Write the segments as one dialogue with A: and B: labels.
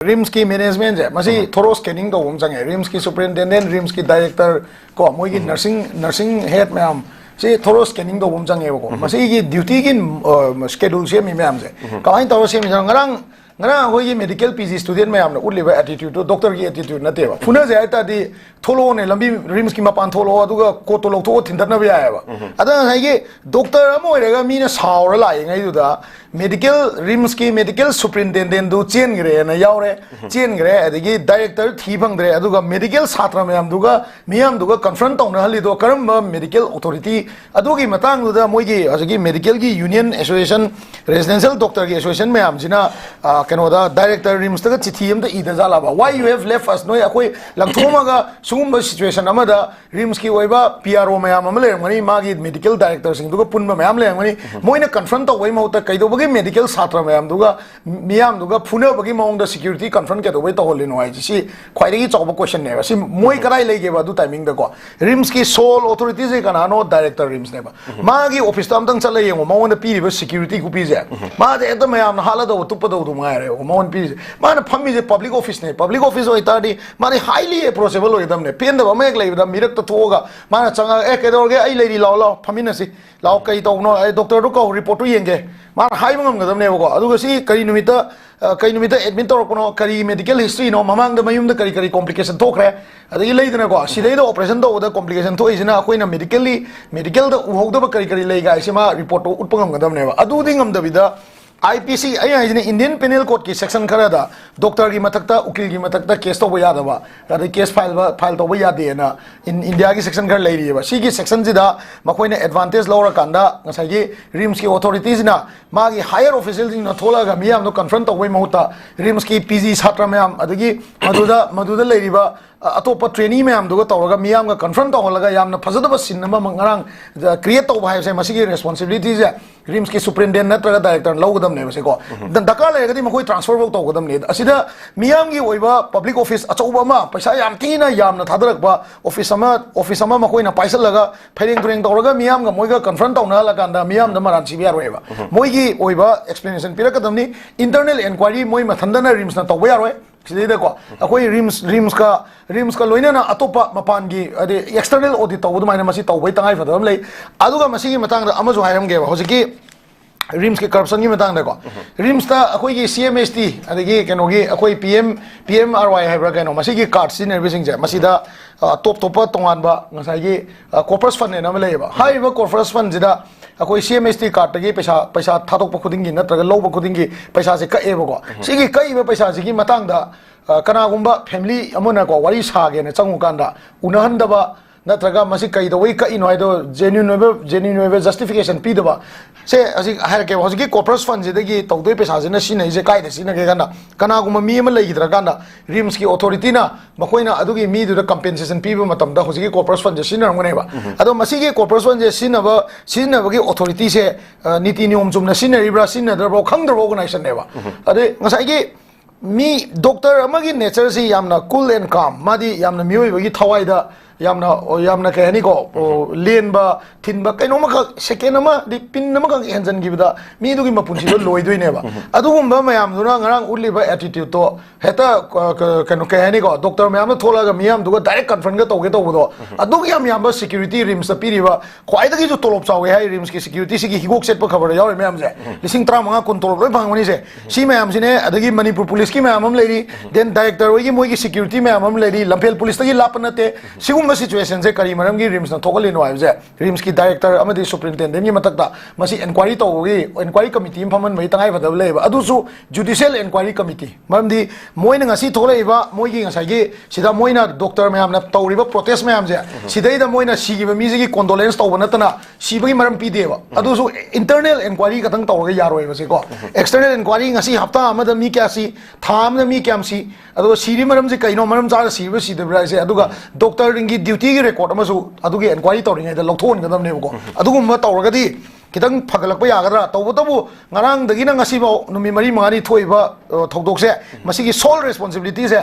A: RIMS की management है मसी थोरो scanning तो वंग जंगे RIMS की सुपरिटेंडेंट RIMS की डायरेक्टर को मोई की नर्सिंग हेड मैम से थोरो स्कैनिंग तो वंग जंगे वो मसी की ड्यूटी की शेड्यूल से मी मैम से कहीं तो से मी जंगरंग ngana hoi medical PG student mayam na uliba attitude to doctor ki attitude na teba phuna je ta di tholo ne lambi RIMS ki mapan tholo aduga ko to lok tho thinda na ba ya ba ada sai ge doctor amo rega mi na saura la ngai du da medical RIMS ki medical superintendent du chen gre na yaure chen gre adigi director thi bang dre aduga medical satra mayam duga miyam duga confront tong na hali do karam medical authority adugi matang du da moi gi asigi medical ki union association residential doctor ki association mayam jina kenoda director RIMS ta chithi am da ida jala ba why you have left us noi akoi langthoma ga sugum situation amada RIMS ki oiba PRO mayam am le ngani magi medical director sing duga punba mayam le ngani moina confront to wai mauta kaido bagi medical satra mayam duga miyam duga phuna bagi maung da security confront ke do wai to holin wai si khwai gi chawba question ne ba si moi karai lege ba du timing da ko RIMS ki sole authorities e kana no director RIMS ne ba magi office tam tang chala yengo maung da pi ba security ku pi je ma de ta mayam na hala do tupa do du Mon piece, man, Pummy is a public office, public office or Itadi, man, highly approachable with them. Pin the Omega, the Mirata Toga, Manachanga, Ekedorga, a lady law, Paminasi, Laukaito, no, Dr. Ruko, report to Yenge, Man, Haimam, the Nevo, Aduasi, Karinumita, Edmintor, Kari medical history, no, Mamang the Mayum, the Kari complication talk, the lady Nago, she laid the operation to the complication to is in a queen medical, the Hoda Kari Lega, Sima, report to Upangam, the Never, Aduding the Vida. IPC Indian Penal Code की section खरा था doctor की मतकता उकील की मतकता case तो वो याद है वाह केस फाइल तो वो याद है ना इंडिया की section कर ले रही है वाह सी की section जिदा मकोई ने advantage लाओ रखा नसा ये RIMS की authorities ना माँ की higher officials ने थोड़ा का मियाँ हम तो confront तो वही महत्ता RIMS की PG छात्र में हम अदगी मधुदा ले रही वाह अतोप ट्रेनिंग में हम दुगा तौरगा मियाम का कन्फ्रंट तो लगा याम न फजद बस सिनेमा मंगरांग क्रिएट तो भाई से मसी की रिस्पांसिबिलिटीज है RIMS की सुपरिटेंडेंट नत्रगा डायरेक्टर लौगदम ने वैसे को दरकार लेगदी मकोई ट्रांसफर वर्क तो गदम ने असिदा मियाम की ओइबा पब्लिक ऑफिस अचौबा मा पैसा याम तीना याम न थादरकबा ऑफिस अमा मकोई न पैसा लगा फेरिंग तुरिंग तौरगा मियाम का मोइगा कन्फ्रंट तो न लगांदा मियाम द मरान सिबिया रोएबा मोइगी ओइबा एक्सप्लेनेशन पिरकदमनी इंटरनल इंक्वायरी मोइ मथंदना RIMS न तौबा यारोय सिदे को अकोई RIMS का लोइना ना अतोपा मपान की अदे एक्सटर्नल ऑडिट तौबद माइना मसी तौबै तंगाई फदम ले अदुगा मसी की मतंग दा अमजो हायरम गे होजिकी RIMS के करप्शन की मतंग दा को RIMS ता अकोई की CMST अदगी केनोगी अकोई PMRY हाइब्रा केनो मसी की कार्ड सिन एवरीथिंग जे मसीदा टॉप तोंगानबा ngसाई कॉर्पस फंड ने नम लेबा हाइबा कॉर्पस फंड जिदा अकोई CMST कार्ड तगी पैसा थादोक खुदिंगी नत्रगा लौब खुदिंगी पैसा से कएबको सिगी कईबा पैसा सिगी मतंग दा कनागुंबा फैमिली अमना को वारी सागे ने चंगु कांदा उनहंदबा नत्रगा मसी कईदोई कईनो हाइदो जेन्युइन जस्टिफिकेशन पीदबा से असि हारके हजिकी कॉर्पोरेट फंड जिदगी तौदोई पैसा जिना सिनै कायदे सिनगे गाना कनागुंबा मी अमा लेगिद्रा गाना RIMS की अथॉरिटी ना मखोइना अदुगी मी दुदा कंपेंसेशन पीबा मतमदा हजिकी कॉर्पोरेट फंड सिनरंगनेबा अदो मसीगी कॉर्पोरेट फंड जे सिनबगी अथॉरिटी से नीति नियम चुमना सिनरिब्रा सिनदरबो खंगदरबो ऑर्गेनाइजेशन नेबा अदे ngसाइगी मी डॉक्टर अमगी नेचर से यामना कूल एंड काम मादी यामना मियोइबगी थवाइदा यामना कहनी को लेनबा थिनबा कैनोमा सेकेंड अमा दि पिन अमा हेंजन गिबदा मी दुगी मपुनसी दो लोइदोइनेबा अदुगुंबा मयाम दुना ngरang उलिबा एटीट्यूड तो हेता कैनो कहनी को डॉक्टर मयाम थोलागा मियाम दुगा डायरेक्ट कन्फ्रंट ग तोगे तोबदो अदुग याम याम सिक्योरिटी RIMS पीरिबा ख्वाइदगी जो तोलोब चावे हाय RIMS की सिक्योरिटी सिगी हिगोक सेट खबर याव मयाम जे लिसिंग 35 कुन तोलोब लोइ फंगमनि से सी मयाम सिने अदगी मणिपुर पुलिस की मयाम लेरी देन डायरेक्टर होगी मोगी सिक्योरिटी मयाम लेरी लंफेल पुलिस तगी लापनते सिगुम सिचुएशन से करी मरम की RIMS न थोकलिनो आइबजे RIMS की डायरेक्टर अमदी सुपरिटेंडेंट की मतकता मसी इंक्वायरी तौगी इंक्वायरी कमिटी फमन मई तंगाई फदब लेबा अदुसु जुडिशियल इंक्वायरी कमिटी मरमदी मोइना ngasi थोलेबा मोइगी ngसाइगी सिदा मोइना डॉक्टर मयाम न तौरिबा प्रोटेस्ट मयाम जे सिदैदा मोइना सिगिबा मिजिगी कंडोलेंस तौबा नतना सिबगी मरम पीदेबा अदुसु इंटरनल इंक्वायरी कतंग तौरगा यारोइबा से को एक्सटर्नल इंक्वायरी ngasi हप्ता अमदा मी क्यासी थामदा मी क्यामसी अदो सिरि मरम जे कइनो मरम जा सिबा सिदबरा से अदुगा डॉक्टर रिंगी ड्यूटी की रिकॉर्ड अमसु अदुगी इंक्वायरी तौरिङैदा लौथोनगदमनेबको अदुगुम्बा तौरगदी खितंग फगलकपा यागदरा तौबतबु ngaraंग दगिना ngasiबाव नुमि मरी मारी थोइबा थौदोकसे मसिगी सोल रिस्पांसिबिलिटी से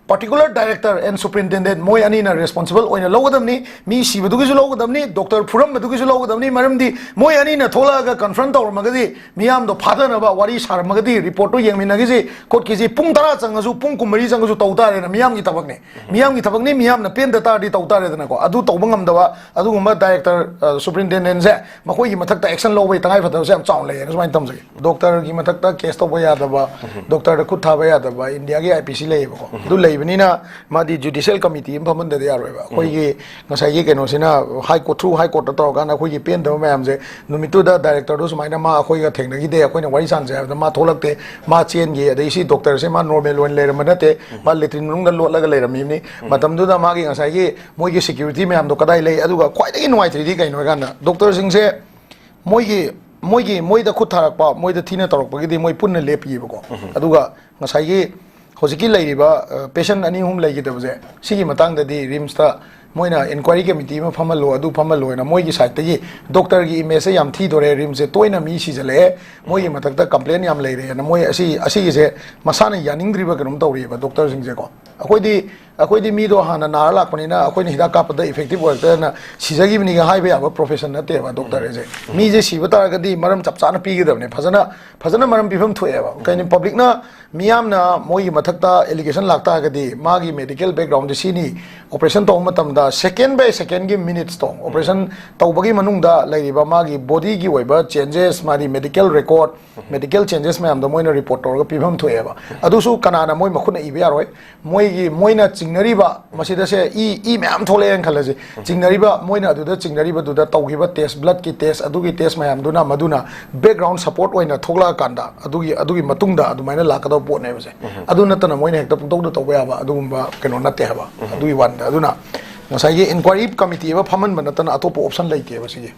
A: particular director and superintendent moi ani na responsible oina logadamni mi sibadugisu logadamni doctor phuram badugisu logadamni maramdi moi ani na thola ga confront tawr magadi miyam do phada na ba wari sar magadi report to yengmi nagisi kot kisi pung tara changasu pung kumari changasu tawtare na miyam gi tabakne miyam na pen data di tawtare na ko adu tawbangam dawa adu gumba director superintendent se makoi gi mathak ta action lobai tangai phada se am chaw le na smain tamse doctor gi mathak ta case to ba ya da ba doctor da khut tha ba ya da ba india gi IPC le ba ko du le benina madi judicial committee implement de yaroi ba khoi gi ngasai gi keno sina high court through high court ta tor kana khoi gi pen da ma am je numitu da director do sumaina ma khoi ga theng gi de khoi na wari san je da ma tholak te ma chen gi adai si doctor se ma normal loin le ram na te ma litrin nung da lot la ga le ram ni matam du da ma gi ngasai gi moi gi security me am do kadai le adu ga khoi da gi nuai tri kai no ga na doctor sing se moi da khut tharak pa moi da thina torok pa gi de moi punna le pi ba ko adu ga ngasai gi hojiki lairiba patient ani hum lai gi da bje sigi matang da di rims ta moina inquiry committee ma phamalo adu phamalo na moi gi side ta gi doctor gi image se yam thi dore rims se toina mi si jale moi gi matak ta complaint yam lai re na moi asi gi se masana yaning driba kanum tawri ba doctor sing je ko akoi di mi do hana nar lak pani na akoi ni hida ka pa da effective work na sijagi bini ga hai ba profession na te ba doctor je mi je si bata ga di maram chap cha na pi gi da ne phajana maram pifam thoe ba kaini public na miyam na moi gi mathak ta allegation lakta ga di ma gi medical background si ni operation to matam da second by second gi minutes to operation to bagi manung da lai ba ma gi body gi wai ba changes ma di medical record medical changes ma am da moi na report to ga pifam thoe ba adu su kana na moi makhuna i ba roi moi na चिंगनरी बा मसीदा से ई ma'am थोले N खलजे चिंगनरी बा Moina दुदा चिंगनरी बा दुदा तौगिबा test blood की test अदुगी test ma'am दुना मदुना background support ओइना थोगला कांदा अदुगी मतुंगदा अदुमाइना लाकदा pot ने बसे अदु नतना मोइना हेक्टा पुंतौदा तौबा याबा अदुगुंबा केनो नते हबा अदुगी one अदुना ngasai gi inquiry committee ba phaman ban natan atopo option laite ba sigi